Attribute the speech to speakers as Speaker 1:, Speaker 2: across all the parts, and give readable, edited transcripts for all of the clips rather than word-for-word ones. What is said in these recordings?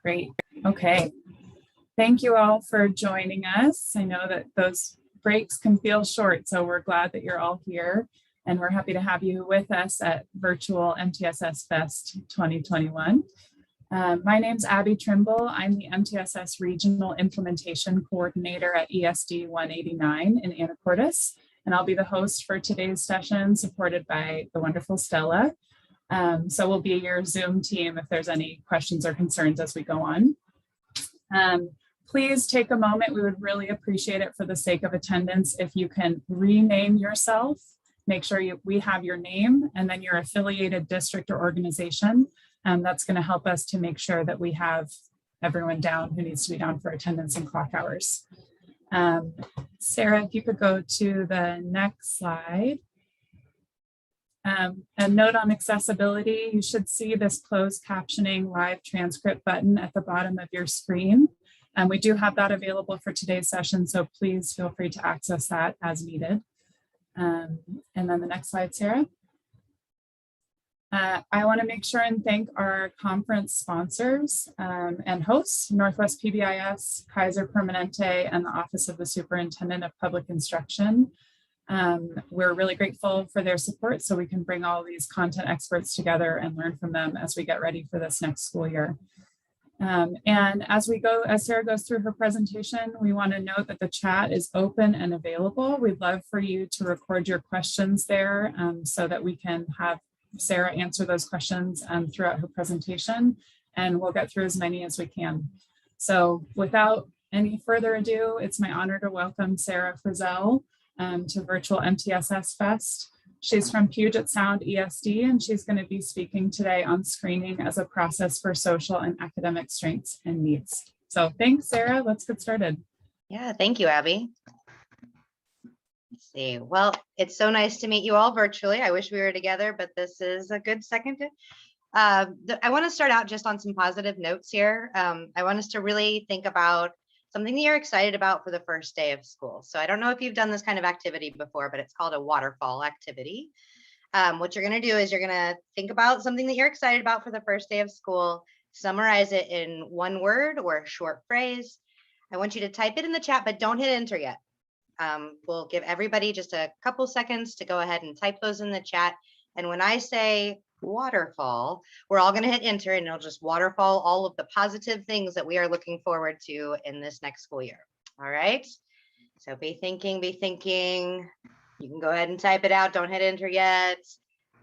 Speaker 1: Great. Okay. Thank you all for joining us. I know that those breaks can feel short, so we're glad that you're all here, and we're happy to have you with us at virtual MTSS Fest 2021. My name's Abby Trimble. I'm the MTSS Regional Implementation Coordinator at ESD 189 in Anacortes, and I'll be the host for today's session, supported by the wonderful Stella. So we'll be your Zoom team if there's any questions or concerns as we go on. Please take a moment. We would really appreciate it for the sake of attendance if you can rename yourself. Make sure we have your name and then your affiliated district or organization. That's going to help us to make sure that we have everyone down who needs to be down for attendance and clock hours. Sarah, if you could go to the next slide. A note on accessibility, you should see this closed captioning live transcript button at the bottom of your screen. We do have that available for today's session, so please feel free to access that as needed. And then the next slide, Sarah. I want to make sure and thank our conference sponsors and hosts, Northwest PBIS, Kaiser Permanente, and the Office of the Superintendent of Public Instruction. We're really grateful for their support so we can bring all these content experts together and learn from them as we get ready for this next school year. And as Sarah goes through her presentation, we want to note that the chat is open and available. We'd love for you to record your questions there so that we can have Sarah answer those questions throughout her presentation, and we'll get through as many as we can. So without any further ado, it's my honor to welcome Sarah Frazelle to virtual MTSS Fest. She's from Puget Sound ESD, and she's going to be speaking today on screening as a process for social and academic strengths and needs. So thanks, Sarah. Let's get started.
Speaker 2: Yeah, thank you, Abby. Let's see. Well, it's so nice to meet you all virtually. I wish we were together, but this is a good second. I want to start out just on some positive notes here. I want us to really think about something that you're excited about for the first day of school. So I don't know if you've done this kind of activity before, but it's called a Waterfall Activity. What you're going to do is you're going to think about something that you're excited about for the first day of school, summarize it in one word or a short phrase. I want you to type it in the chat, but don't hit enter yet. We'll give everybody just a couple seconds to go ahead and type those in the chat. And when I say waterfall, we're all going to hit enter, and it'll just waterfall all of the positive things that we are looking forward to in this next school year. All right. So be thinking. You can go ahead and type it out. Don't hit enter yet.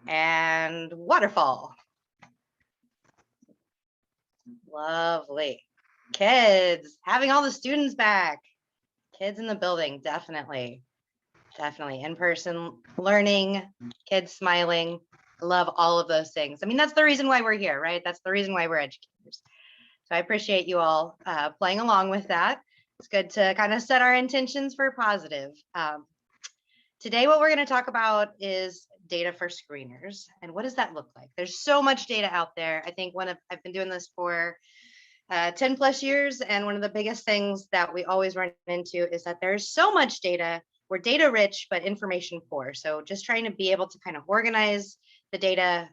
Speaker 2: And waterfall. Lovely. Kids, having all the students back. Kids in the building, definitely. In-person learning, kids smiling. Love all of those things. I mean, that's the reason why we're here, right? That's the reason why we're educators. So I appreciate you all playing along with that. It's good to kind of set our intentions for positive. Today, what we're going to talk about is data for screeners. And what does that look like? There's so much data out there. I think I've been doing this for 10 plus years. And one of the biggest things that we always run into is that there's so much data. We're data rich, but information poor. So just trying to be able to kind of organize the data,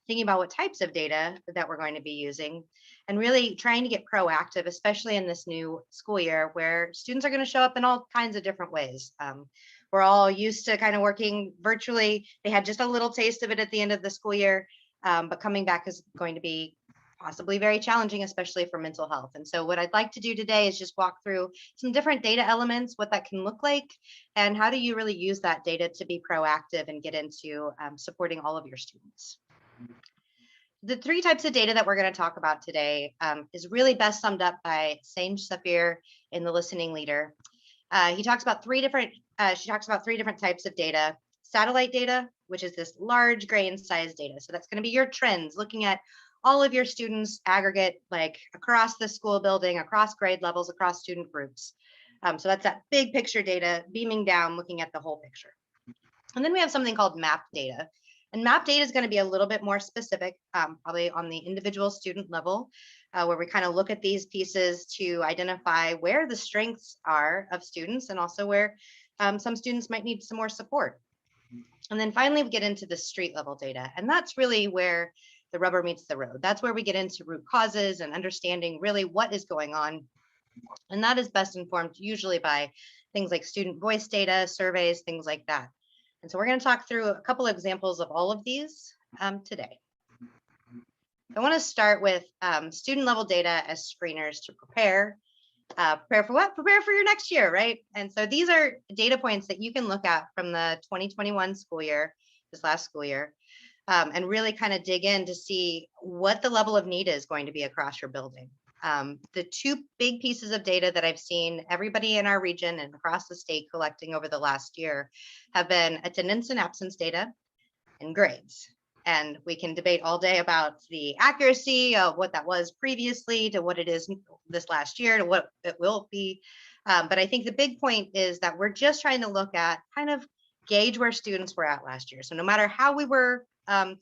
Speaker 2: thinking about what types of data that we're going to be using, and really trying to get proactive, especially in this new school year where students are going to show up in all kinds of different ways. We're all used to kind of working virtually. They had just a little taste of it at the end of the school year, but coming back is going to be possibly very challenging, especially for mental health. And so what I'd like to do today is just walk through some different data elements, what that can look like, and how do you really use that data to be proactive and get into supporting all of your students. The three types of data that we're going to talk about today is really best summed up by Sanj Safir in the Listening Leader. She talks about three different types of data. Satellite data, which is this large grain size data. So that's going to be your trends, looking at all of your students aggregate, like across the school building, across grade levels, across student groups. So that's that big picture data beaming down, looking at the whole picture. And then we have something called map data. And map data is going to be a little bit more specific, probably on the individual student level, where we kind of look at these pieces to identify where the strengths are of students and also where some students might need some more support. And then finally, we get into the street level data. And that's really where the rubber meets the road. That's where we get into root causes and understanding really what is going on. And that is best informed usually by things like student voice data, surveys, things like that. And so we're going to talk through a couple of examples of all of these today. I want to start with student level data as screeners to prepare. Prepare for what? Prepare for your next year, right? And so these are data points that you can look at from the 2021 school year, this last school year, and really kind of dig in to see what the level of need is going to be across your building. The two big pieces of data that I've seen everybody in our region and across the state collecting over the last year have been attendance and absence data and grades. And we can debate all day about the accuracy of what that was previously to what it is this last year to what it will be. But I think the big point is that we're just trying to look at kind of gauge where students were at last year. So no matter how we were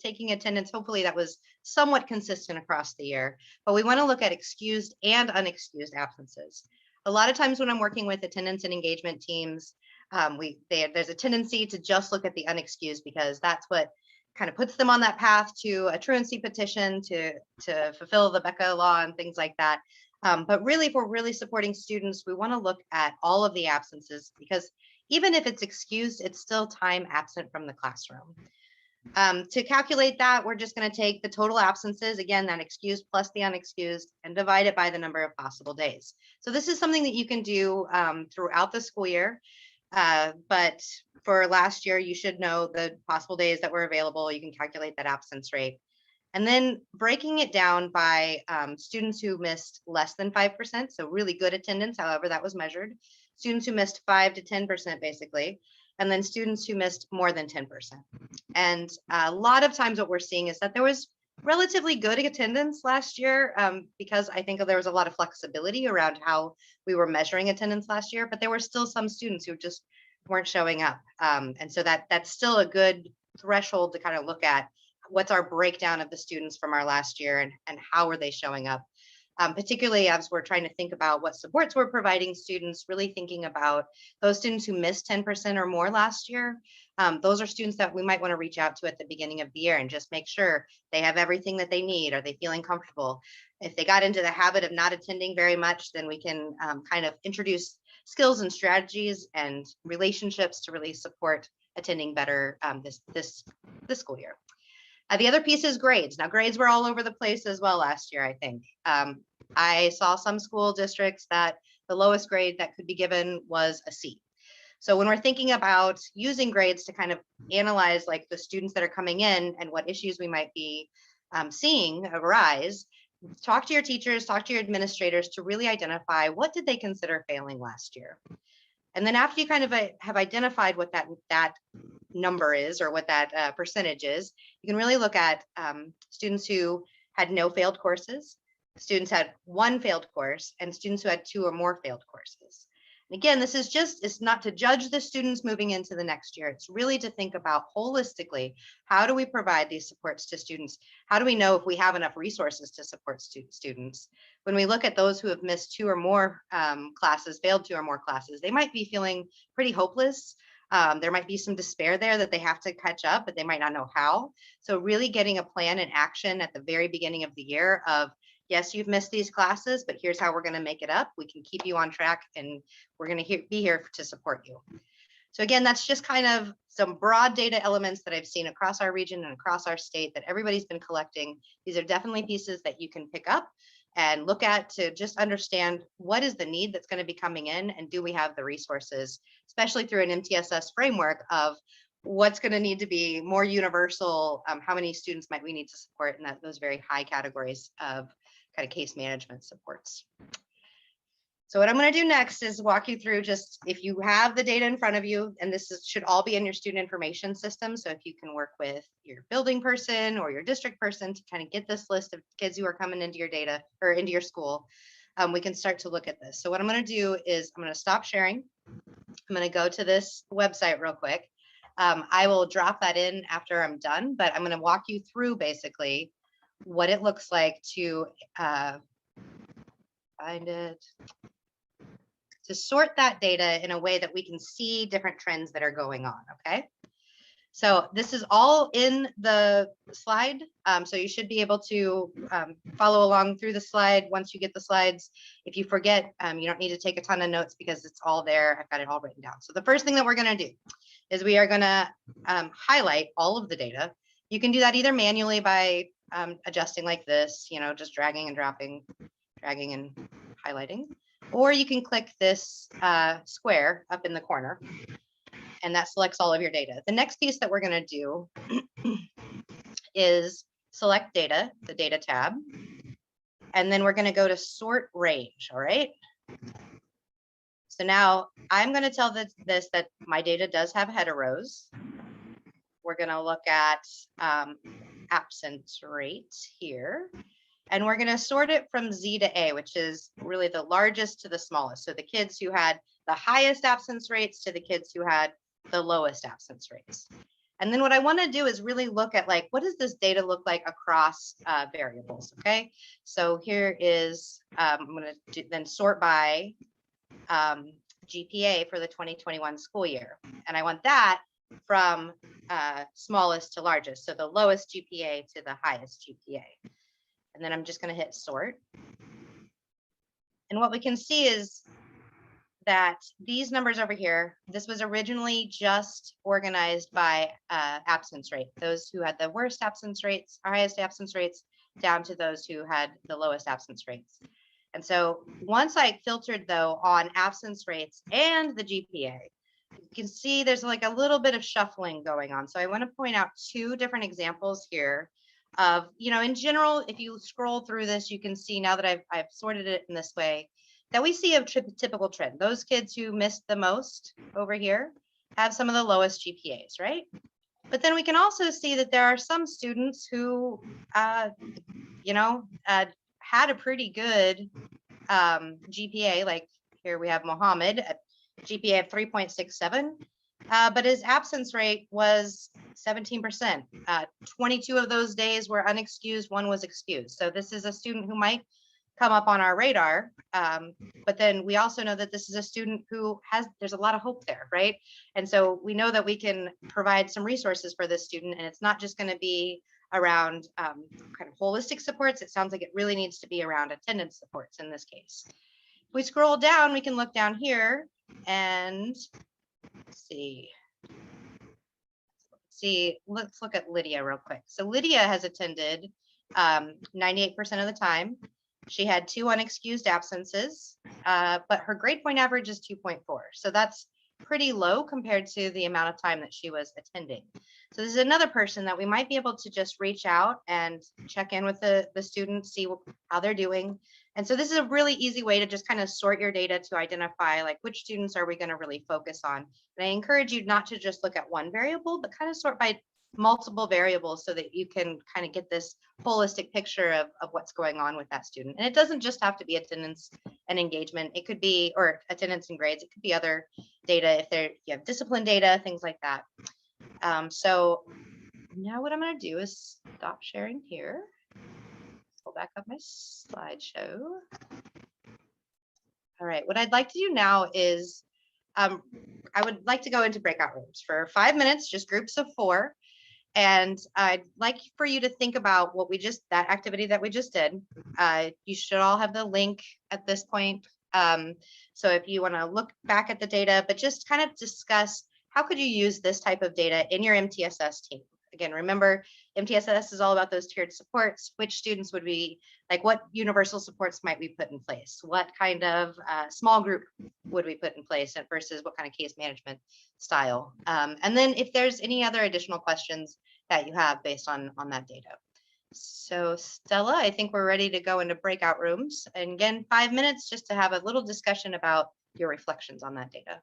Speaker 2: taking attendance, hopefully that was somewhat consistent across the year, but we want to look at excused and unexcused absences. A lot of times when I'm working with attendance and engagement teams, there's a tendency to just look at the unexcused because that's what kind of puts them on that path to a truancy petition to fulfill the Becca law and things like that. But really, if we're really supporting students, we want to look at all of the absences because even if it's excused, it's still time absent from the classroom. To calculate that, we're just going to take the total absences, again, that excused plus the unexcused, and divide it by the number of possible days. So this is something that you can do throughout the school year. But for last year, you should know the possible days that were available. You can calculate that absence rate. And then breaking it down by students who missed less than 5%, so really good attendance, however that was measured, students who missed 5 to 10% basically, and then students who missed more than 10%. And a lot of times what we're seeing is that there was relatively good attendance last year because I think there was a lot of flexibility around how we were measuring attendance last year, but there were still some students who just weren't showing up. And so that's still a good threshold to kind of look at what's our breakdown of the students from our last year and how are they showing up. Particularly as we're trying to think about what supports we're providing students, really thinking about those students who missed 10% or more last year. Those are students that we might want to reach out to at the beginning of the year and just make sure they have everything that they need. Are they feeling comfortable? If they got into the habit of not attending very much, then we can kind of introduce skills and strategies and relationships to really support attending better this school year. The other piece is grades. Now, grades were all over the place as well last year, I think. I saw some school districts that the lowest grade that could be given was a C. So when we're thinking about using grades to kind of analyze like the students that are coming in and what issues we might be seeing arise, talk to your teachers, talk to your administrators to really identify what did they consider failing last year. And then after you kind of have identified what that number is or what that percentage is, you can really look at students who had no failed courses, students had one failed course, and students who had 2 or more failed courses. And again, this is it's not to judge the students moving into the next year. It's really to think about holistically, how do we provide these supports to students? How do we know if we have enough resources to support students? When we look at those who have missed 2 or more classes, failed 2 or more classes, they might be feeling pretty hopeless. There might be some despair there that they have to catch up, but they might not know how. So really getting a plan and action at the very beginning of the year of, yes, you've missed these classes, but here's how we're going to make it up. We can keep you on track and we're going to be here to support you. So again, that's just kind of some broad data elements that I've seen across our region and across our state that everybody's been collecting. These are definitely pieces that you can pick up and look at to just understand what is the need that's going to be coming in and do we have the resources, especially through an MTSS framework of what's going to need to be more universal, how many students might we need to support in those very high categories of kind of case management supports. So what I'm going to do next is walk you through just if you have the data in front of you, and should all be in your student information system. So if you can work with your building person or your district person to kind of get this list of kids who are coming into your data or into your school, we can start to look at this. So what I'm going to do is I'm going to stop sharing. I'm going to go to this website real quick. I will drop that in after I'm done, but I'm going to walk you through basically what it looks like to find it, to sort that data in a way that we can see different trends that are going on, okay? So this is all in the slide. So you should be able to follow along through the slide once you get the slides. If you forget, you don't need to take a ton of notes because it's all there. I've got it all written down. So the first thing that we're going to do is we are going to highlight all of the data. You can do that either manually by adjusting like this, just dragging and dropping, dragging and highlighting, or you can click this square up in the corner, and that selects all of your data. The next piece that we're going to do is select data, the data tab, and then we're going to go to sort range. All right. So now I'm going to tell this that my data does have header rows. We're going to look at absence rate here, and we're going to sort it from Z to A, which is really the largest to the smallest. So the kids who had the highest absence rates to the kids who had the lowest absence rates. And then what I want to do is really look at like, what does this data look like across variables? Okay, so here is, I'm going to then sort by GPA for the 2021 school year. And I want that from smallest to largest. So the lowest GPA to the highest GPA. And then I'm just going to hit sort. And what we can see is that these numbers over here, this was originally just organized by absence rate. Those who had the worst absence rates, or highest absence rates, down to those who had the lowest absence rates. And so once I filtered though on absence rates and the GPA, you can see there's like a little bit of shuffling going on. So I want to point out two different examples here of, in general, if you scroll through this, you can see now that I've sorted it in this way, that we see a typical trend. Those kids who missed the most over here have some of the lowest GPAs, right? But then we can also see that there are some students who, had a pretty good GPA. Like here we have Mohammed, a GPA of 3.67, but his absence rate was 17%. 22 of those days were unexcused, one was excused. So this is a student who might come up on our radar. But then we also know that this is a student who there's a lot of hope there, right? And so we know that we can provide some resources for this student, and it's not just going to be around kind of holistic supports. It sounds like it really needs to be around attendance supports in this case. If we scroll down, we can look down here and see, let's look at Lydia real quick. So Lydia has attended 98% of the time. She had 2 unexcused absences, but her grade point average is 2.4. So that's pretty low compared to the amount of time that she was attending. So this is another person that we might be able to just reach out and check in with the student, see how they're doing. And so this is a really easy way to just kind of sort your data to identify like which students are we going to really focus on. And I encourage you not to just look at one variable, but kind of sort by multiple variables so that you can kind of get this holistic picture of what's going on with that student. And it doesn't just have to be attendance and engagement. It could be, or attendance and grades. It could be other data if you have discipline data, things like that. So now what I'm going to do is stop sharing here. Pull back up my slideshow. All right, what I'd like to do now is I would like to go into breakout rooms for 5 minutes, just groups of 4. And I'd like for you to think about that activity that we just did. You should all have the link at this point. So if you want to look back at the data, but just kind of discuss how could you use this type of data in your MTSS team. Again, remember, MTSS is all about those tiered supports. Which students would we, like what universal supports might we put in place? What kind of small group would we put in place versus what kind of case management style? And then if there's any other additional questions that you have based on that data. So Stella, I think we're ready to go into breakout rooms. And again, 5 minutes just to have a little discussion about your reflections on that data.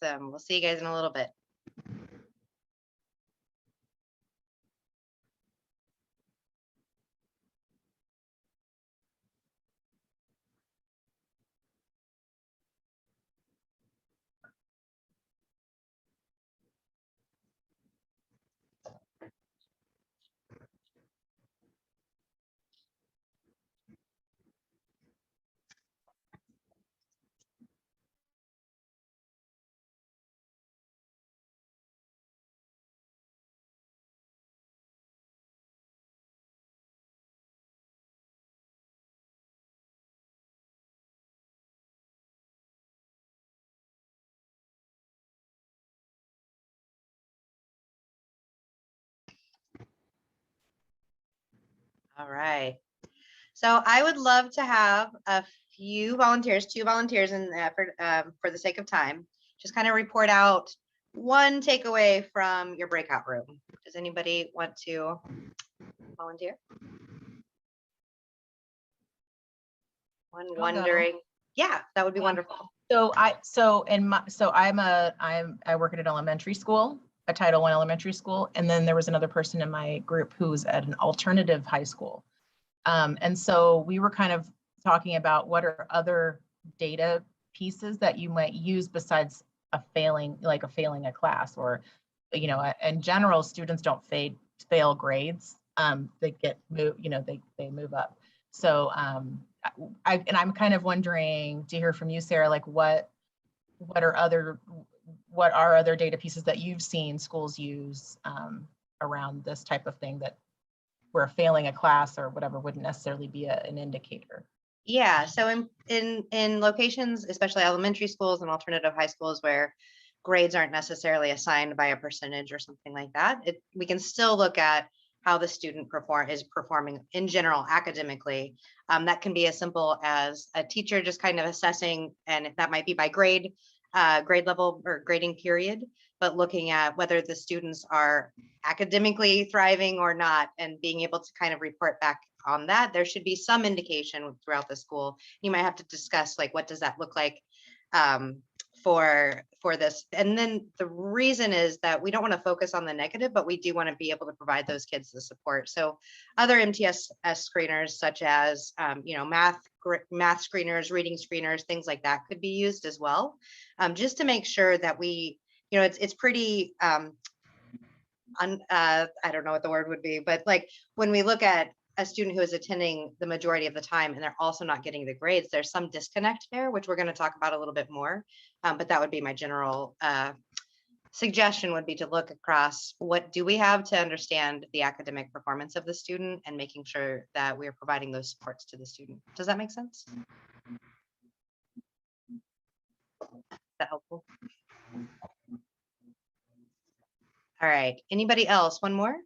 Speaker 2: Awesome. We'll see you guys in a little bit. All right. So I would love to have a few volunteers, 2 volunteers in the effort for the sake of time, just kind of report out one takeaway from your breakout room. Does anybody want to volunteer? One wondering. Yeah, that would be wonderful.
Speaker 3: I work at an elementary school, a Title I elementary school, and then there was another person in my group who's at an alternative high school. And so we were kind of talking about what are other data pieces that you might use besides failing a class, or, you know, in general, students don't fail grades. They get moved, you know, they move up. So I'm kind of wondering to hear from you, Sarah, like what are other data pieces that you've seen schools use around this type of thing, that where failing a class or whatever wouldn't necessarily be an indicator?
Speaker 2: Yeah, so in locations, especially elementary schools and alternative high schools, where grades aren't necessarily assigned by a percentage or something like that, we can still look at how the student is performing in general academically. That can be as simple as a teacher just kind of assessing, and that might be by grade level or grading period, but looking at whether the students are academically thriving or not, and being able to kind of report back on that. There should be some indication throughout the school. You might have to discuss, like, what does that look like for this. And then the reason is that we don't want to focus on the negative, but we do want to be able to provide those kids the support. So other MTSS screeners, such as you know, math screeners, reading screeners, things like that could be used as well, just to make sure that we, you know, it's pretty I don't know what the word would be, but like when we look at a student who is attending the majority of the time and they're also not getting the grades, there's some disconnect there, which we're going to talk about a little bit more. But that would be my general suggestion, would be to look across what do we have to understand the academic performance of the student, and making sure that we are providing those supports to the student. Does that make sense? Is that helpful? All right, anybody else? One more?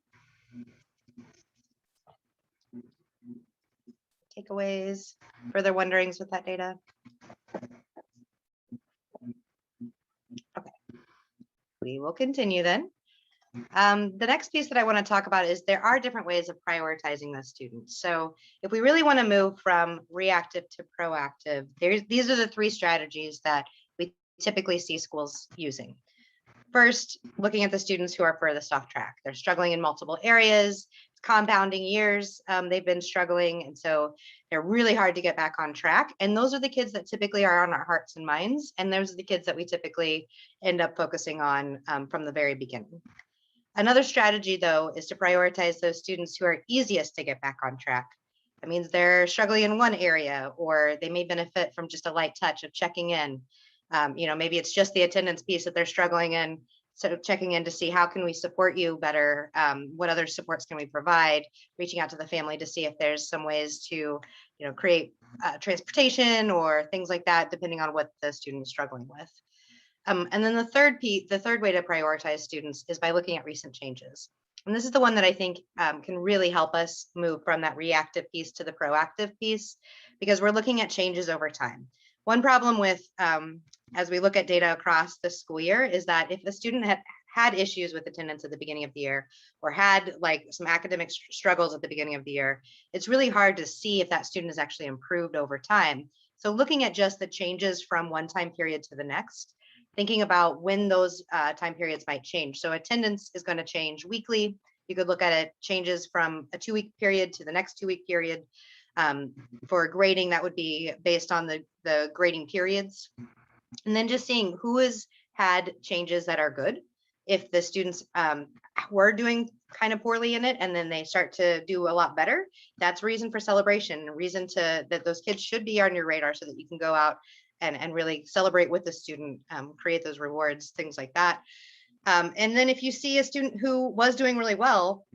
Speaker 2: Takeaways, further wonderings with that data? Okay, we will continue then. The next piece that I want to talk about is there are different ways of prioritizing the students. So if we really want to move from reactive to proactive, these are the 3 strategies that we typically see schools using. First, looking at the students who are furthest off track. They're struggling in multiple areas, compounding years. They've been struggling, and so they're really hard to get back on track. And those are the kids that typically are on our hearts and minds. And those are the kids that we typically end up focusing on from the very beginning. Another strategy, though, is to prioritize those students who are easiest to get back on track. That means they're struggling in one area, or they may benefit from just a light touch of checking in. You know, maybe it's just the attendance piece that they're struggling in. So checking in to see how can we support you better? What other supports can we provide? Reaching out to the family to see if there's some ways to, you know, create transportation or things like that, depending on what the student is struggling with. And then the third way to prioritize students is by looking at recent changes. And this is the one that I think can really help us move from that reactive piece to the proactive piece, because we're looking at changes over time. One problem with, as we look at data across the school year, is that if a student had issues with attendance at the beginning of the year, or had like some academic struggles at the beginning of the year, it's really hard to see if that student has actually improved over time. So looking at just the changes from one time period to the next, thinking about when those time periods might change. So attendance is going to change weekly. You could look at it changes from a 2-week period to the next 2-week period. For grading, that would be based on the grading periods. And then just seeing who has had changes that are good. If the students were doing kind of poorly in it, and then they start to do a lot better, that's reason for celebration, reason that those kids should be on your radar, so that you can go out and really celebrate with the student, create those rewards, things like that. And then if you see a student who was doing really well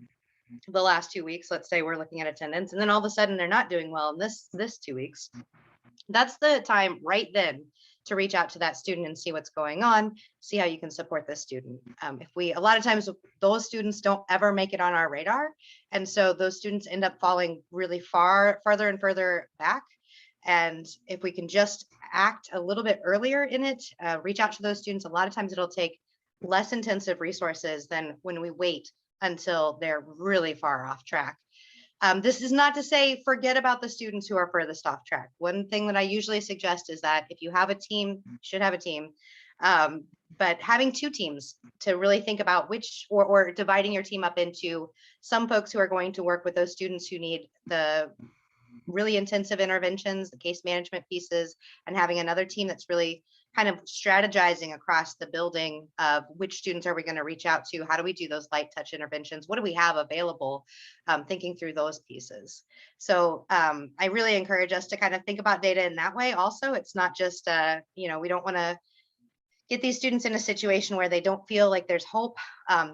Speaker 2: the last 2 weeks, let's say we're looking at attendance, and then all of a sudden they're not doing well in this 2 weeks, that's the time right then to reach out to that student and see what's going on, see how you can support the student. A lot of times those students don't ever make it on our radar. And so those students end up falling really farther and further back. And if we can just act a little bit earlier in it, reach out to those students, a lot of times it'll take less intensive resources than when we wait until they're really far off track. This is not to say forget about the students who are furthest off track. One thing that I usually suggest is that if you have a team, you should have a team, but having 2 teams to really think about which, or dividing your team up into some folks who are going to work with those students who need the really intensive interventions, the case management pieces, and having another team that's really kind of strategizing across the building of which students are we going to reach out to, how do we do those light touch interventions, what do we have available, thinking through those pieces. So I really encourage us to kind of think about data in that way also. It's not just, we don't want to get these students in a situation where they don't feel like there's hope.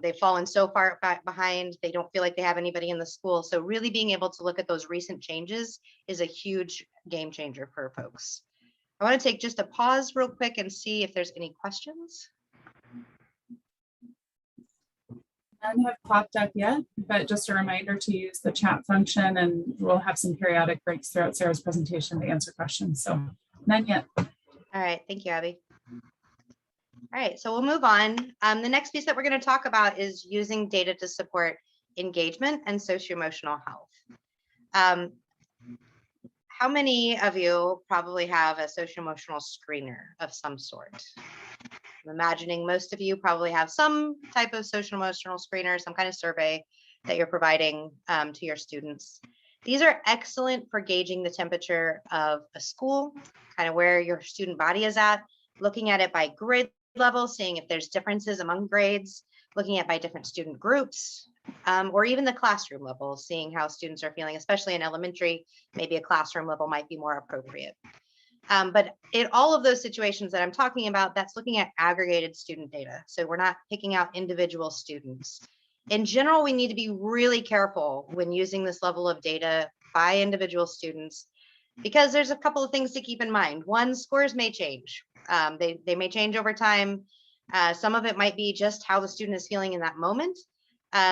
Speaker 2: They've fallen so far back behind, they don't feel like they have anybody in the school. So really being able to look at those recent changes is a huge game changer for folks. I want to take just a pause real quick and see if there's any questions.
Speaker 1: None have popped up yet, but just a reminder to use the chat function, and we'll have some periodic breaks throughout Sarah's presentation to answer questions. So none yet.
Speaker 2: All right, thank you, Abby. All right, so we'll move on. The next piece that we're going to talk about is using data to support engagement and socio-emotional health. How many of you probably have a socio-emotional screener of some sort? I'm imagining most of you probably have some type of socio-emotional screener, some kind of survey that you're providing to your students. These are excellent for gauging the temperature of a school, kind of where your student body is at, looking at it by grade level, seeing if there's differences among grades, looking at by different student groups, or even the classroom level, seeing how students are feeling, especially in elementary, maybe a classroom level might be more appropriate. But in all of those situations that I'm talking about, that's looking at aggregated student data. So we're not picking out individual students. In general, we need to be really careful when using this level of data by individual students, because there's a couple of things to keep in mind. One, scores may change. They may change over time. Some of it might be just how the student is feeling in that moment.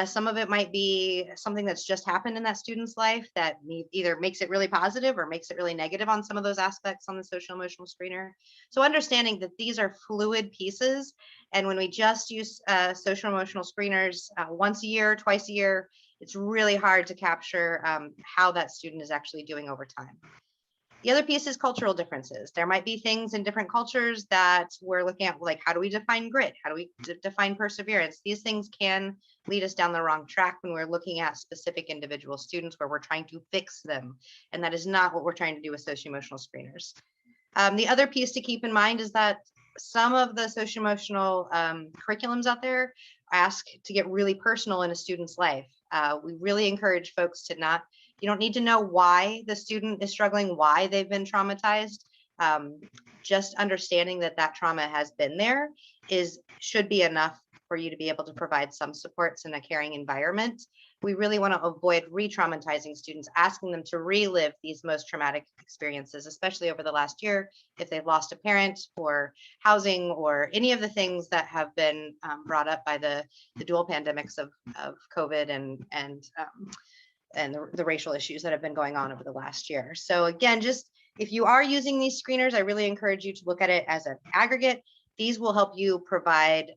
Speaker 2: Some of it might be something that's just happened in that student's life that either makes it really positive or makes it really negative on some of those aspects on the social emotional screener. So understanding that these are fluid pieces, and when we just use social emotional screeners once a year, twice a year, it's really hard to capture how that student is actually doing over time. The other piece is cultural differences. There might be things in different cultures that we're looking at, like how do we define grit? How do we define perseverance? These things can lead us down the wrong track when we're looking at specific individual students where we're trying to fix them. And that is not what we're trying to do with socio-emotional screeners. The other piece to keep in mind is that some of the socio-emotional curriculums out there ask to get really personal in a student's life. We really encourage folks to not, you don't need to know why the student is struggling, why they've been traumatized. Just understanding that that trauma has been there should be enough for you to be able to provide some supports in a caring environment. We really want to avoid re-traumatizing students, asking them to relive these most traumatic experiences, especially over the last year, if they've lost a parent or housing or any of the things that have been brought up by the dual pandemics of COVID and the racial issues that have been going on over the last year. So again, just if you are using these screeners, I really encourage you to look at it as an aggregate. These will help you provide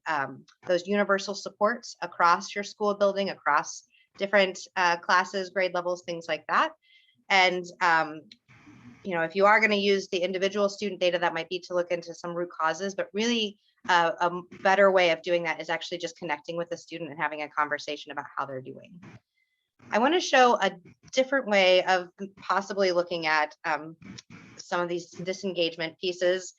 Speaker 2: those universal supports across your school building, across different classes, grade levels, things like that. And if you are going to use the individual student data, that might be to look into some root causes, but really a better way of doing that is actually just connecting with the student and having a conversation about how they're doing. I want to show a different way of possibly looking at some of these disengagement pieces.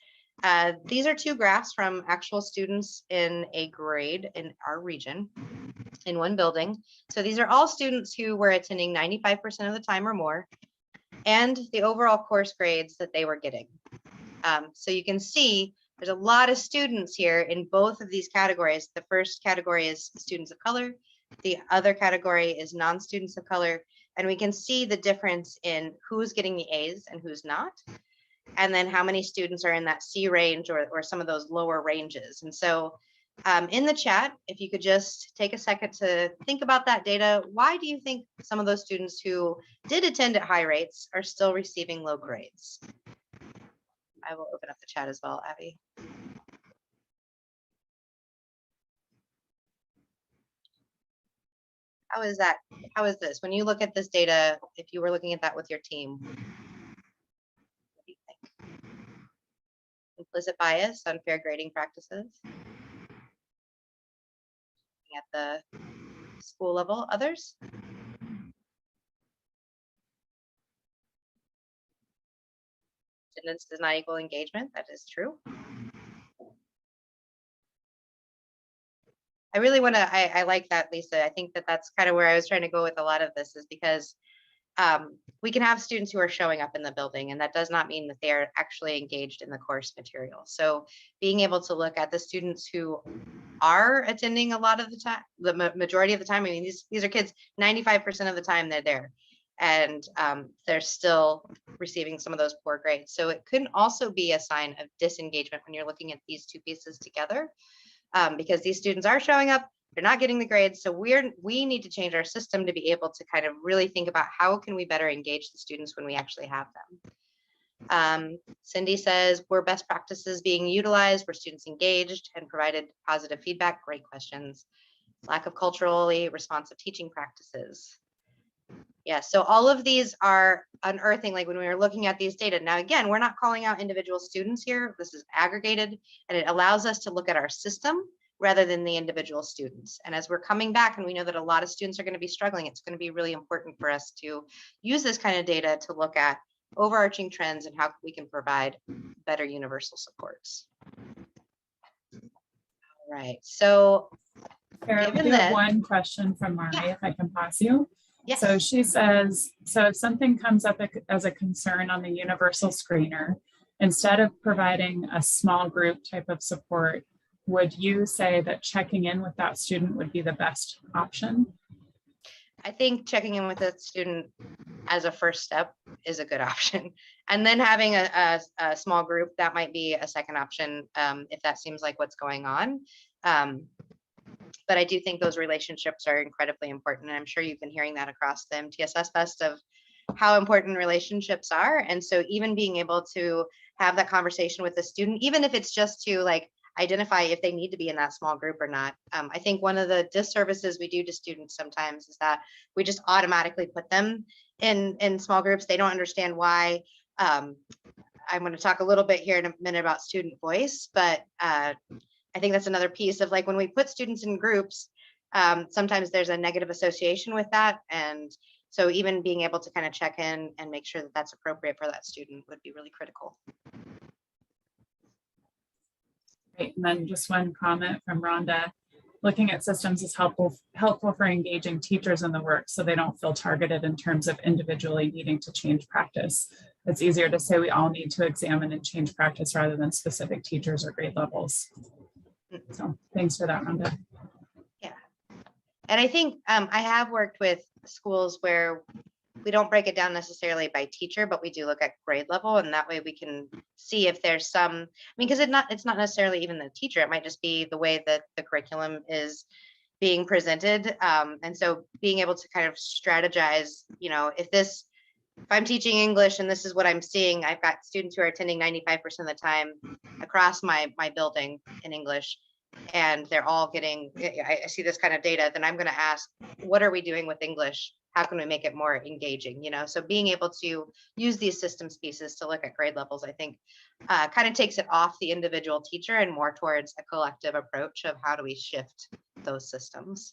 Speaker 2: These are 2 graphs from actual students in a grade in our region in one building. So these are all students who were attending 95% of the time or more, and the overall course grades that they were getting. So you can see there's a lot of students here in both of these categories. The first category is students of color. The other category is non-students of color. And we can see the difference in who's getting the A's and who's not. and then how many students are in that C range or some of those lower ranges. And so in the chat, if you could just take a second to think about that data, why do you think some of those students who did attend at high rates are still receiving low grades? I will open up the chat as well, Abby. How is that? How is this? When you look at this data, if you were looking at that with your team, what do you think? Implicit bias, unfair grading practices? At the school level, others? Attendance does not equal engagement. That is true. I really want to, I like that, Lisa. I think that that's kind of where I was trying to go with a lot of this, is because we can have students who are showing up in the building, and that does not mean that they are actually engaged in the course material. So being able to look at the students who are attending a lot of the time, the majority of the time, I mean, these are kids, 95% of the time they're there, and they're still receiving some of those poor grades. So it can also be a sign of disengagement when you're looking at these two pieces together, because these students are showing up, they're not getting the grades. So we need to change our system to be able to kind of really think about how can we better engage the students when we actually have them. Cindy says, were best practices being utilized? Were students engaged and provided positive feedback? Great questions. Lack of culturally responsive teaching practices. Yeah, so all of these are unearthing, like when we were looking at these data. Now, again, we're not calling out individual students here. This is aggregated, and it allows us to look at our system rather than the individual students. And as we're coming back, and we know that a lot of students are going to be struggling, it's going to be really important for us to use this kind of data to look at overarching trends and how we can provide better universal supports. All right, so
Speaker 1: Sarah, we do have one question from Mari, if I can pause you.
Speaker 2: Yes.
Speaker 1: So she says, so if something comes up as a concern on the universal screener, instead of providing a small group type of support, would you say that checking in with that student would be the best option?
Speaker 2: I think checking in with a student as a first step is a good option. And then having a small group, that might be a second option, if that seems like what's going on. But I do think those relationships are incredibly important. And I'm sure you've been hearing that across the MTSS Fest of how important relationships are. And so even being able to have that conversation with the student, even if it's just to like identify if they need to be in that small group or not. I think one of the disservices we do to students sometimes is that we just automatically put them in small groups. They don't understand why. I'm going to talk a little bit here in a minute about student voice, but I think that's another piece of like when we put students in groups, sometimes there's a negative association with that. And so even being able to kind of check in and make sure that that's appropriate for that student would be really critical.
Speaker 1: Great. And then just one comment from Rhonda. Looking at systems is helpful for engaging teachers in the work so they don't feel targeted in terms of individually needing to change practice. It's easier to say we all need to examine and change practice rather than specific teachers or grade levels. So thanks for that, Rhonda.
Speaker 2: Yeah. And I think I have worked with schools where we don't break it down necessarily by teacher, but we do look at grade level, and that way we can see if there's some, I mean, because it's not necessarily even the teacher, it might just be the way that the curriculum is being presented. And so being able to kind of strategize, you know, if I'm teaching English and this is what I'm seeing, I've got students who are attending 95% of the time across my building in English, and they're all getting, I see this kind of data, then I'm going to ask, what are we doing with English? How can we make it more engaging? You know, so being able to use these systems pieces to look at grade levels, I think kind of takes it off the individual teacher and more towards a collective approach of how do we shift those systems.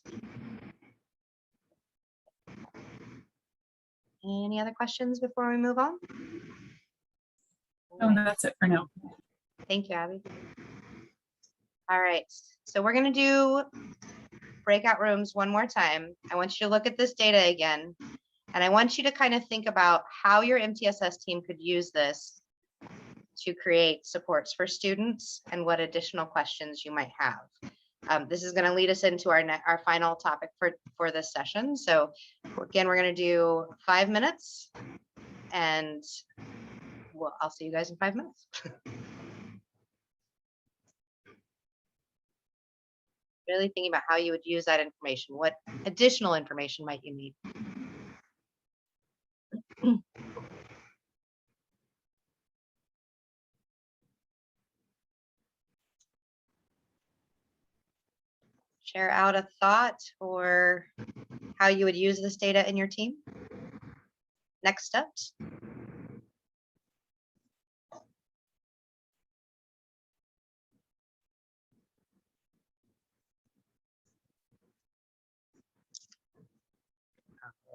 Speaker 2: Any other questions before we move on?
Speaker 1: Oh, that's it for now.
Speaker 2: Thank you, Abby. All right, so we're going to do breakout rooms one more time. I want you to look at this data again, and I want you to kind of think about how your MTSS team could use this to create supports for students and what additional questions you might have. This is going to lead us into our final topic for this session. So again, we're going to do 5 minutes, and well, I'll see you guys in 5 minutes. Really thinking about how you would use that information. What additional information might you need? Share out a thought or how you would use this data in your team. Next steps.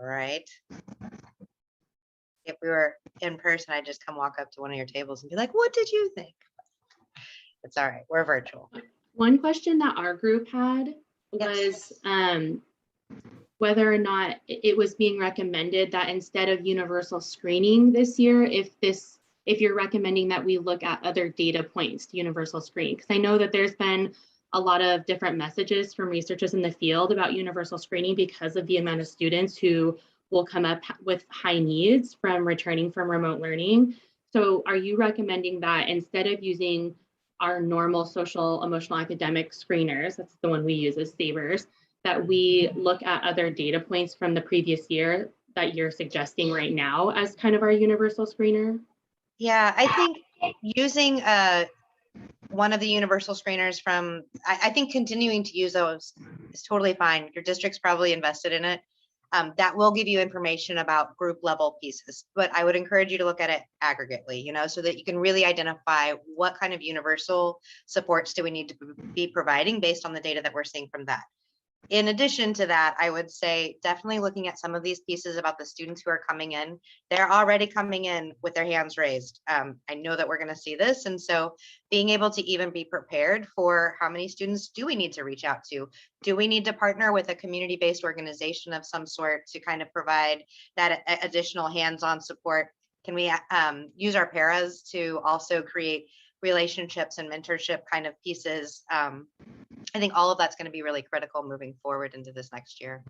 Speaker 2: All right. If we were in person, I'd just come walk up to one of your tables and be like, what did you think? It's all right. We're virtual.
Speaker 4: One question that our group had
Speaker 2: Yes.
Speaker 4: was whether or not it was being recommended that instead of universal screening this year, if you're recommending that we look at other data points to universal screening, because I know that there's been a lot of different messages from researchers in the field about universal screening because of the amount of students who will come up with high needs from returning from remote learning. So are you recommending that instead of using our normal social, emotional, academic screeners, that's the one we use as SAVERS, that we look at other data points from the previous year that you're suggesting right now as kind of our universal screener?
Speaker 2: Yeah, I think using one of the universal screeners from, I think continuing to use those is totally fine. Your district's probably invested in it. That will give you information about group level pieces, but I would encourage you to look at it aggregately, so that you can really identify what kind of universal supports do we need to be providing based on the data that we're seeing from that. In addition to that, I would say definitely looking at some of these pieces about the students who are coming in. They're already coming in with their hands raised. I know that we're going to see this. And so being able to even be prepared for how many students do we need to reach out to? Do we need to partner with a community-based organization of some sort to kind of provide that additional hands-on support? Can we use our paras to also create relationships and mentorship kind of pieces? I think all of that's going to be really critical moving forward into this next year.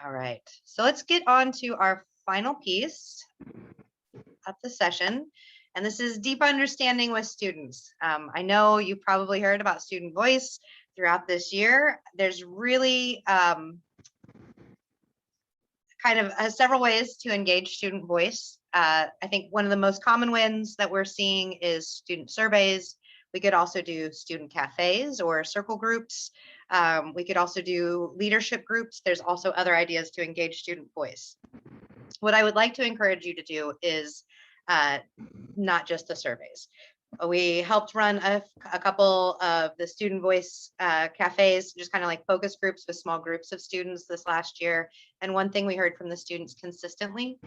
Speaker 2: All right, so let's get on to our final piece of the session. And this is deep understanding with students. I know you probably heard about student voice throughout this year. There's really kind of several ways to engage student voice. I think one of the most common wins that we're seeing is student surveys. We could also do student cafes or circle groups. We could also do leadership groups. There's also other ideas to engage student voice. What I would like to encourage you to do is not just the surveys. We helped run a couple of the student voice cafes, just kind of like focus groups with small groups of students this last year. And one thing we heard from the students consistently,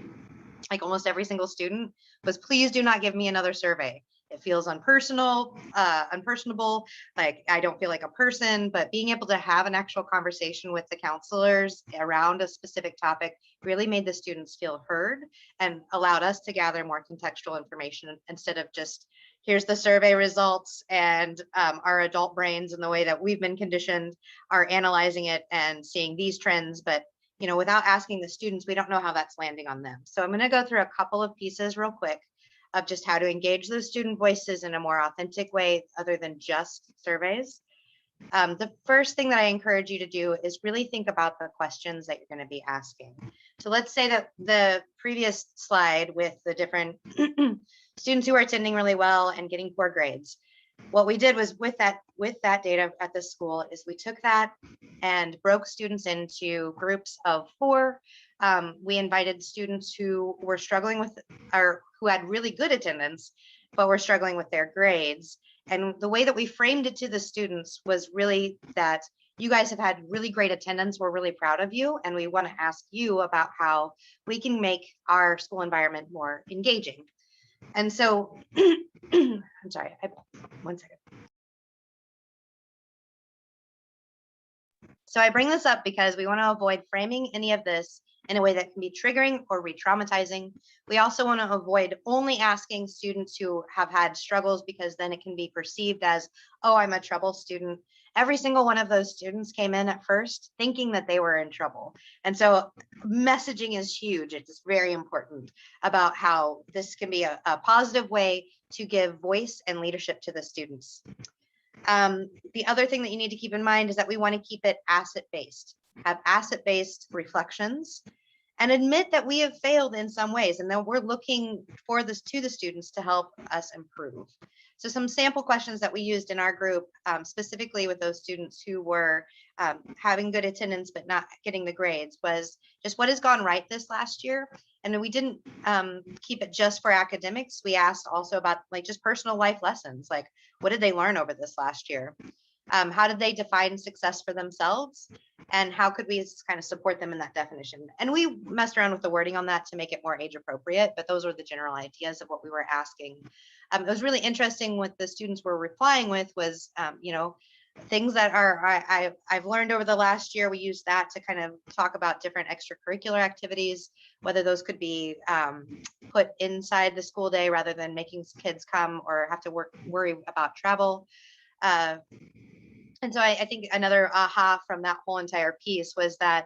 Speaker 2: like almost every single student, was please do not give me another survey. It feels unpersonable, like I don't feel like a person, but being able to have an actual conversation with the counselors around a specific topic really made the students feel heard and allowed us to gather more contextual information instead of just here's the survey results and our adult brains and the way that we've been conditioned are analyzing it and seeing these trends, but without asking the students, we don't know how that's landing on them. So I'm going to go through a couple of pieces real quick of just how to engage those student voices in a more authentic way other than just surveys. The first thing that I encourage you to do is really think about the questions that you're going to be asking. So let's say that the previous slide with the different students who are attending really well and getting poor grades. What we did was with that data at the school is we took that and broke students into groups of 4. We invited students who were struggling with or who had really good attendance, but were struggling with their grades. And the way that we framed it to the students was really that you guys have had really great attendance. We're really proud of you. And we want to ask you about how we can make our school environment more engaging. And so, I'm sorry, one second. So I bring this up because we want to avoid framing any of this in a way that can be triggering or re-traumatizing. We also want to avoid only asking students who have had struggles because then it can be perceived as, oh, I'm a trouble student. every single one of those students came in at first thinking that they were in trouble. And so messaging is huge. It's very important about how this can be a positive way to give voice and leadership to the students. The other thing that you need to keep in mind is that we want to keep it asset-based, have asset-based reflections, and admit that we have failed in some ways, and that we're looking for this to the students to help us improve. So some sample questions that we used in our group, specifically with those students who were having good attendance but not getting the grades, was just what has gone right this last year. And we didn't keep it just for academics. We asked also about like just personal life lessons, like what did they learn over this last year? How did they define success for themselves? And how could we kind of support them in that definition? And we messed around with the wording on that to make it more age appropriate, but those were the general ideas of what we were asking. It was really interesting what the students were replying with was, you know, things that I've learned over the last year. We used that to kind of talk about different extracurricular activities, whether those could be put inside the school day rather than making kids come or have to worry about travel. And so I think another aha from that whole entire piece was that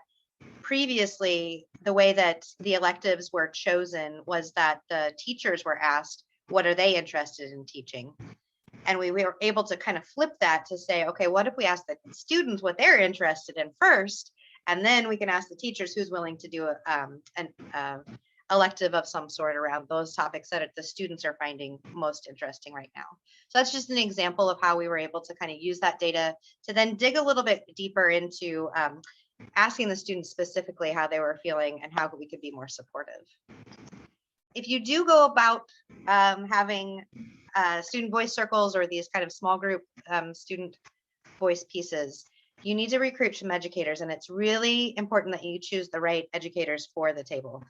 Speaker 2: previously the way that the electives were chosen was that the teachers were asked, what are they interested in teaching? And we were able to kind of flip that to say, okay, what if we ask the students what they're interested in first, and then we can ask the teachers who's willing to do an elective of some sort around those topics that the students are finding most interesting right now. So that's just an example of how we were able to kind of use that data to then dig a little bit deeper into asking the students specifically how they were feeling and how we could be more supportive. If you do go about having student voice circles or these kind of small group student voice pieces, you need to recruit some educators, and it's really important that you choose the right educators for the table.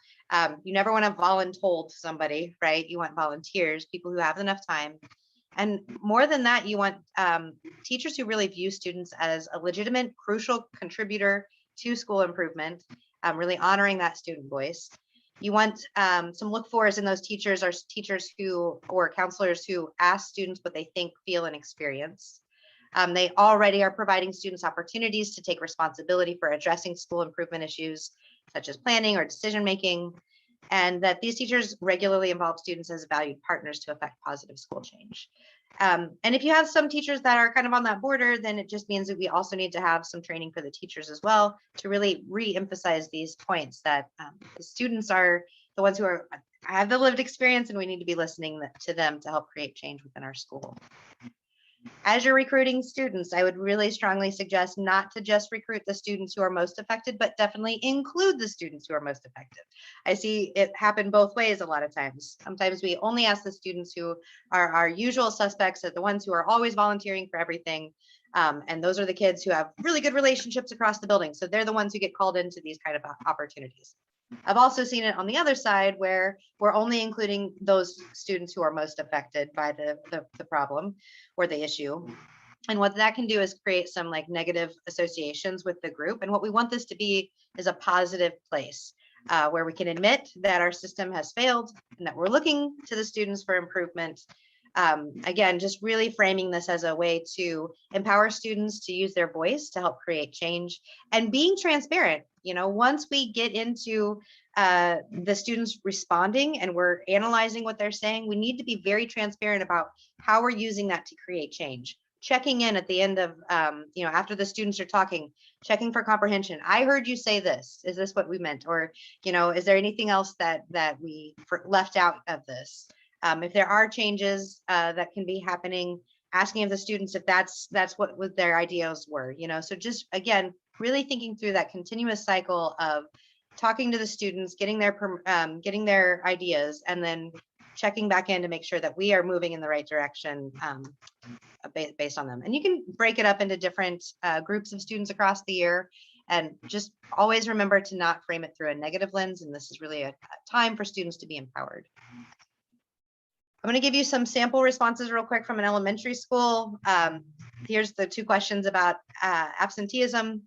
Speaker 2: You never want to voluntold somebody, right? You want volunteers, people who have enough time. And more than that, you want teachers who really view students as a legitimate, crucial contributor to school improvement, really honoring that student voice. You want some look-fors in those teachers are teachers who, or counselors who ask students what they think, feel, and experience. They already are providing students opportunities to take responsibility for addressing school improvement issues, such as planning or decision-making, and that these teachers regularly involve students as valued partners to affect positive school change. And if you have some teachers that are kind of on that border, then it just means that we also need to have some training for the teachers as well to really re-emphasize these points that the students are the ones who have the lived experience, and we need to be listening to them to help create change within our school. As you're recruiting students, I would really strongly suggest not to just recruit the students who are most affected, but definitely include the students who are most affected. I see it happen both ways a lot of times. Sometimes we only ask the students who are our usual suspects, are the ones who are always volunteering for everything. And those are the kids who have really good relationships across the building. So they're the ones who get called into these kind of opportunities. I've also seen it on the other side where we're only including those students who are most affected by the problem or the issue. And what that can do is create some like negative associations with the group. And what we want this to be is a positive place where we can admit that our system has failed and that we're looking to the students for improvement. Again, just really framing this as a way to empower students to use their voice to help create change and being transparent. You know, once we get into the students responding and we're analyzing what they're saying, we need to be very transparent about how we're using that to create change. Checking in at the end of, you know, after the students are talking, checking for comprehension. I heard you say this. Is this what we meant? Or, you know, is there anything else that we left out of this? If there are changes that can be happening, asking of the students if that's what their ideas were, you know, so just again, really thinking through that continuous cycle of talking to the students, getting their ideas, and then checking back in to make sure that we are moving in the right direction based on them. And you can break it up into different groups of students across the year. And just always remember to not frame it through a negative lens. And this is really a time for students to be empowered. I'm going to give you some sample responses real quick from an elementary school. Here's the 2 questions about absenteeism.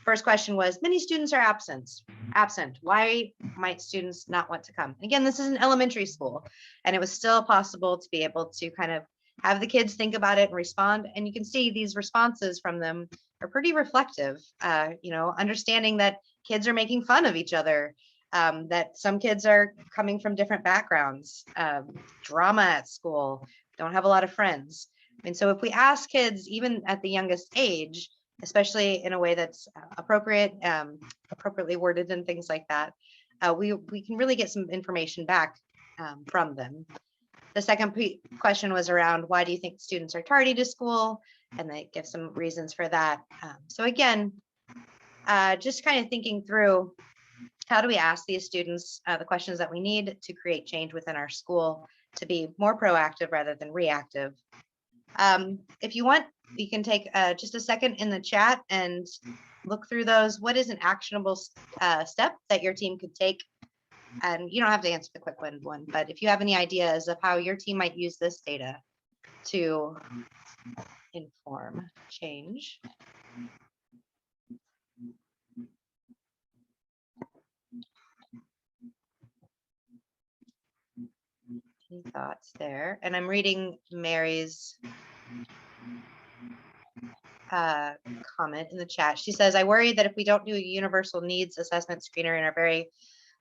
Speaker 2: First question was, many students are absent. Why might students not want to come? And again, this is an elementary school, and it was still possible to be able to kind of have the kids think about it and respond. And you can see these responses from them are pretty reflective, understanding that kids are making fun of each other, that some kids are coming from different backgrounds, drama at school, don't have a lot of friends. And so if we ask kids, even at the youngest age, especially in a way that's appropriate, appropriately worded and things like that, we can really get some information back from them. The second question was around, why do you think students are tardy to school? And they give some reasons for that. So again, just kind of thinking through, how do we ask these students the questions that we need to create change within our school to be more proactive rather than reactive? If you want, you can take just a second in the chat and look through those. What is an actionable step that your team could take? And you don't have to answer the quick one, but if you have any ideas of how your team might use this data to inform change. Any thoughts there? And I'm reading Mary's comment in the chat. She says, I worry that if we don't do a universal needs assessment screener in our very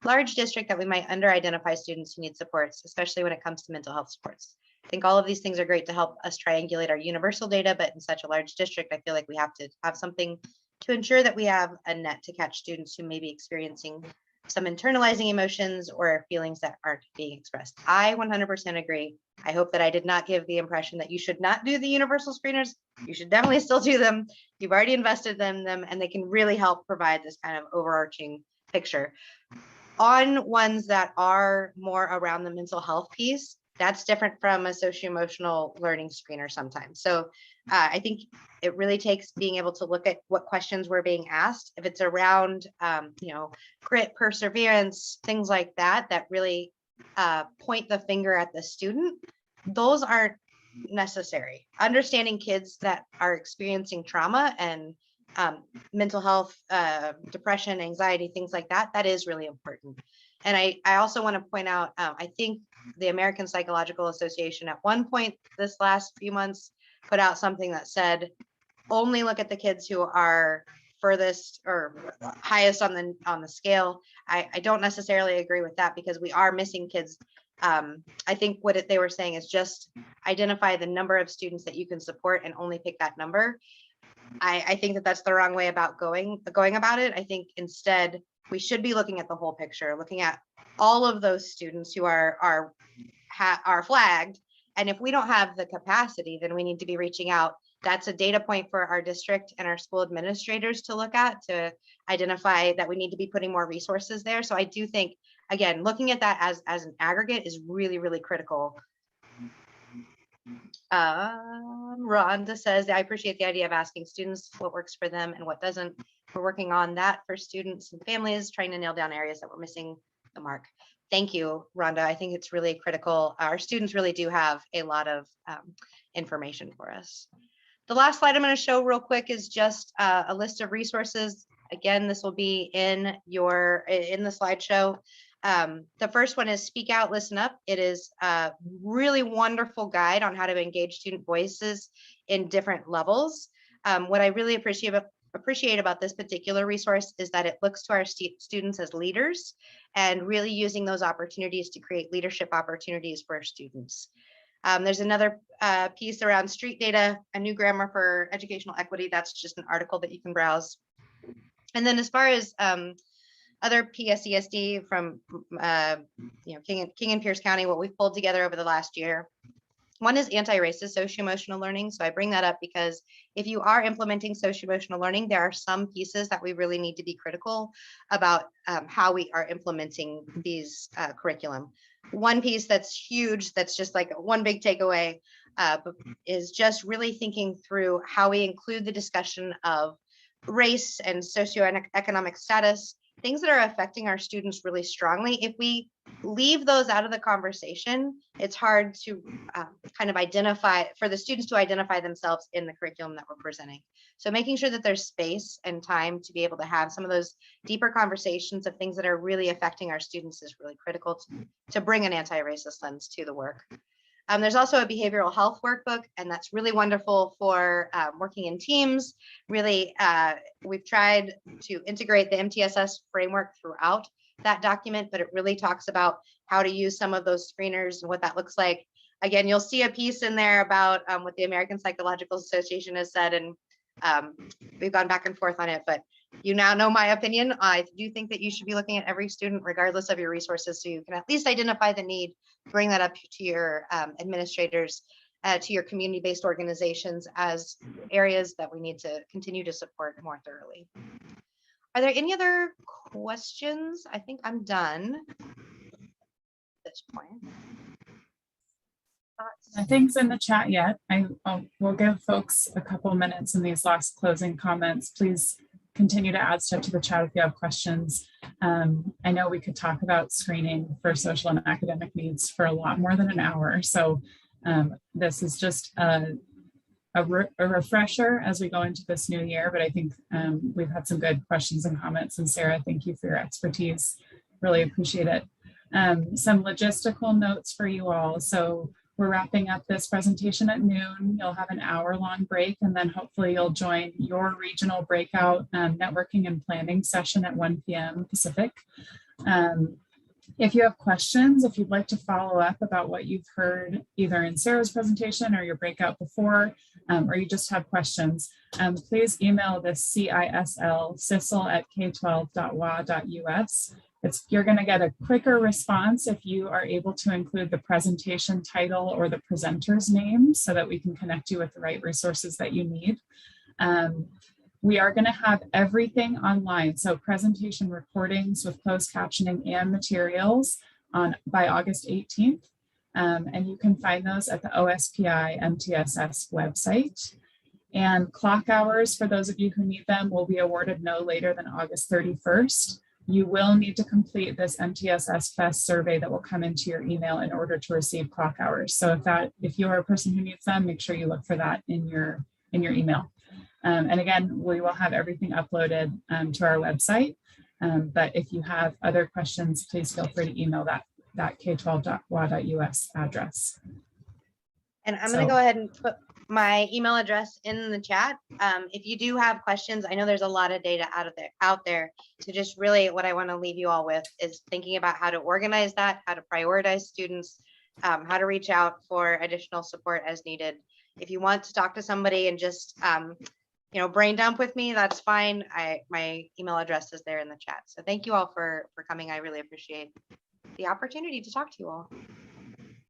Speaker 2: large district, that we might under-identify students who need supports, especially when it comes to mental health supports. I think all of these things are great to help us triangulate our universal data, but in such a large district, I feel like we have to have something to ensure that we have a net to catch students who may be experiencing some internalizing emotions or feelings that aren't being expressed. I 100% agree. I hope that I did not give the impression that you should not do the universal screeners. You should definitely still do them. You've already invested in them, and they can really help provide this kind of overarching picture. On ones that are more around the mental health piece, that's different from a socio-emotional learning screener sometimes. So I think it really takes being able to look at what questions we're being asked. If it's around, grit, perseverance, things like that, that really point the finger at the student, those aren't necessary. Understanding kids that are experiencing trauma and mental health, depression, anxiety, things like that, that is really important. And I also want to point out, I think the American Psychological Association at one point this last few months put out something that said, only look at the kids who are furthest or highest on the scale. I don't necessarily agree with that, because we are missing kids. I think what they were saying is just identify the number of students that you can support and only pick that number. I think that that's the wrong way about going about it. I think instead we should be looking at the whole picture, looking at all of those students who are flagged. And if we don't have the capacity, then we need to be reaching out. That's a data point for our district and our school administrators to look at, to identify that we need to be putting more resources there. So I do think, again, looking at that as an aggregate is really, really critical. Rhonda says, I appreciate the idea of asking students what works for them and what doesn't. We're working on that for students and families, trying to nail down areas that we're missing the mark. Thank you, Rhonda. I think it's really critical. Our students really do have a lot of information for us. The last slide I'm going to show real quick is just a list of resources. Again, this will be in the slideshow. The first one is Speak Out, Listen Up. It is a really wonderful guide on how to engage student voices in different levels. What I really appreciate about this particular resource is that it looks to our students as leaders and really using those opportunities to create leadership opportunities for our students. There's another piece around street data, a new grammar for educational equity. That's just an article that you can browse. And then as far as other PSESD from King and Pierce County, what we've pulled together over the last year. One is anti-racist socio-emotional learning. So I bring that up because if you are implementing socio-emotional learning, there are some pieces that we really need to be critical about how we are implementing these curriculum. One piece that's huge, that's just like one big takeaway, is just really thinking through how we include the discussion of race and socioeconomic status, things that are affecting our students really strongly. If we leave those out of the conversation, it's hard to kind of identify, for the students to identify themselves in the curriculum that we're presenting. So making sure that there's space and time to be able to have some of those deeper conversations of things that are really affecting our students is really critical to bring an anti-racist lens to the work. There's also a behavioral health workbook, and that's really wonderful for working in teams. Really, we've tried to integrate the MTSS framework throughout that document, but it really talks about how to use some of those screeners and what that looks like. Again, you'll see a piece in there about what the American Psychological Association has said, and we've gone back and forth on it, but you now know my opinion. I do think that you should be looking at every student regardless of your resources, so you can at least identify the need, bring that up to your administrators, to your community-based organizations as areas that we need to continue to support more thoroughly. Are there any other questions? I think I'm done at this point.
Speaker 1: Nothing's in the chat yet. We'll give folks a couple minutes in these last closing comments. Please continue to add stuff to the chat if you have questions. I know we could talk about screening for social and academic needs for a lot more than an hour. So this is just a refresher as we go into this new year, but I think we've had some good questions and comments. And Sarah, thank you for your expertise. Really appreciate it. Some logistical notes for you all. So we're wrapping up this presentation at noon. You'll have an hour-long break, and then hopefully you'll join your regional breakout networking and planning session at 1 p.m. Pacific. If you have questions, if you'd like to follow up about what you've heard either in Sarah's presentation or your breakout before, or you just have questions, please email the sisl@k12.wa.us. You're going to get a quicker response if you are able to include the presentation title or the presenter's name so that we can connect you with the right resources that you need. We are going to have everything online, so presentation recordings with closed captioning and materials by August 18th. And you can find those at the OSPI MTSS website. And clock hours, for those of you who need them, will be awarded no later than August 31st. You will need to complete this MTSS Fest survey that will come into your email in order to receive clock hours. So if you are a person who needs them, make sure you look for that in your email. And again, we will have everything uploaded to our website. But if you have other questions, please feel free to email that k12.wa.us address.
Speaker 2: And I'm going to go ahead and put my email address in the chat. If you do have questions, I know there's a lot of data out there. So just really what I want to leave you all with is thinking about how to organize that, how to prioritize students, how to reach out for additional support as needed. If you want to talk to somebody and just brain dump with me, that's fine. My email address is there in the chat. So thank you all for coming. I really appreciate the opportunity to talk to you all.